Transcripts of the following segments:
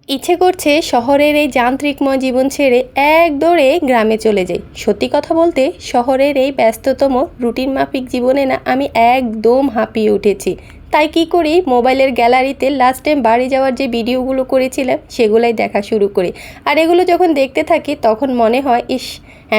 ইচ্ছে করছে শহরের এই যান্ত্রিকময় জীবন ছেড়ে এক দৌড়ে গ্রামে চলে যাই। সত্যি কথা বলতে শহরের এই ব্যস্ততম রুটিন মাফিক জীবনে না আমি একদম হাঁপিয়ে উঠেছি। তাই কি করি, মোবাইলের গ্যালারিতে লাস্ট টাইম বাড়ি যাওয়ার যে ভিডিওগুলো করেছিলাম সেগুলাই দেখা শুরু করি। আর এগুলো যখন দেখতে থাকি তখন মনে হয়, ইস,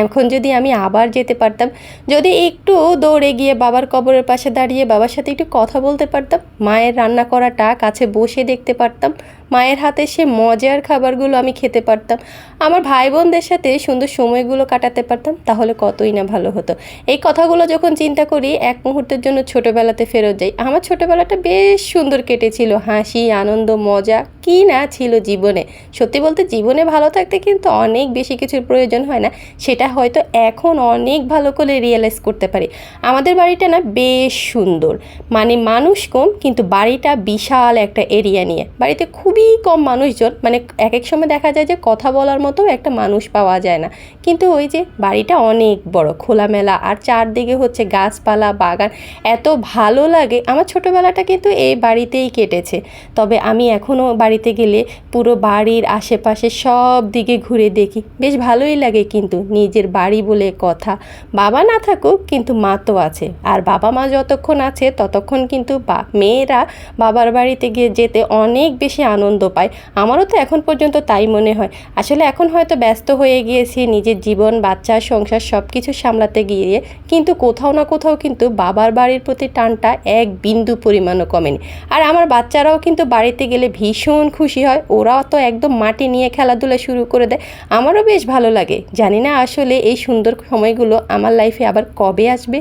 এখন যদি আমি আবার যেতে পারতাম, যদি একটু দৌড়ে গিয়ে বাবার কবরের পাশে দাঁড়িয়ে বাবার সাথে একটু কথা বলতে পারতাম, মায়ের রান্না করাটা কাছে বসে দেখতে পারতাম, মায়ের হাতে সে মজার খাবারগুলো আমি খেতে পারতাম, আমার ভাই বোনদের সাথে সুন্দর সময়গুলো কাটাতে পারতাম, তাহলে কতই না ভালো হতো। এই কথাগুলো যখন চিন্তা করি এক মুহূর্তের জন্য ছোটোবেলাতে ফেরত যাই। আমার ছোটোবেলাটা বেশ সুন্দর কেটেছিল, হাসি আনন্দ মজা কী না ছিল জীবনে। সত্যি বলতে জীবনে ভালো থাকতে কিন্তু অনেক বেশি কিছুর প্রয়োজন হয় না, সেটা হয়তো এখন অনেক ভালো করে রিয়েলাইজ করতে পারি। আমাদের বাড়িটা না বেশ সুন্দর, মানে মানুষ কম কিন্তু বাড়িটা বিশাল একটা এরিয়া নিয়ে। বাড়িতে খুবই কম মানুষজন, মানে এক এক সময় দেখা যায় যে কথা বলার মতো একটা মানুষ পাওয়া যায় না, কিন্তু ওই যে বাড়িটা অনেক বড় খোলামেলা আর চারদিকে হচ্ছে গাছপালা বাগান, এত ভালো লাগে। আমার ছোটোবেলাটা কিন্তু এই বাড়িতেই কেটেছে। তবে আমি এখনও বাড়িতে গেলে পুরো বাড়ির আশেপাশে সব দিকে ঘুরে দেখি, বেশ ভালোই লাগে। কিন্তু নিজের বাড়ি বলে কথা, বাবা না থাকুক কিন্তু মা তো আছে, আর বাবা মা যতক্ষণ আছে ততক্ষণ কিন্তু মেয়েরা বাবার বাড়িতে গিয়ে যেতে অনেক বেশি আনন্দ পায়। আমারও তো এখন পর্যন্ত তাই মনে হয়। আসলে এখন হয়তো ব্যস্ত হয়ে গিয়েছি নিজের জীবন বাচ্চা সংসার সব কিছু সামলাতে গিয়ে, কিন্তু কোথাও না কোথাও কিন্তু বাবার বাড়ির প্রতি টানটা এক বিন্দু পরিমাণও কমেনি। আর আমার বাচ্চারাও কিন্তু বাড়িতে গেলে ভীষণ খুশি হয়, ওরাও তো একদম মাটি নিয়ে খেলাধুলা শুরু করে দেয়। আমারও বেশ ভালো লাগে। জানি না আসলে এই সুন্দর সময়গুলো আমার লাইফে আবার কবে আসবে।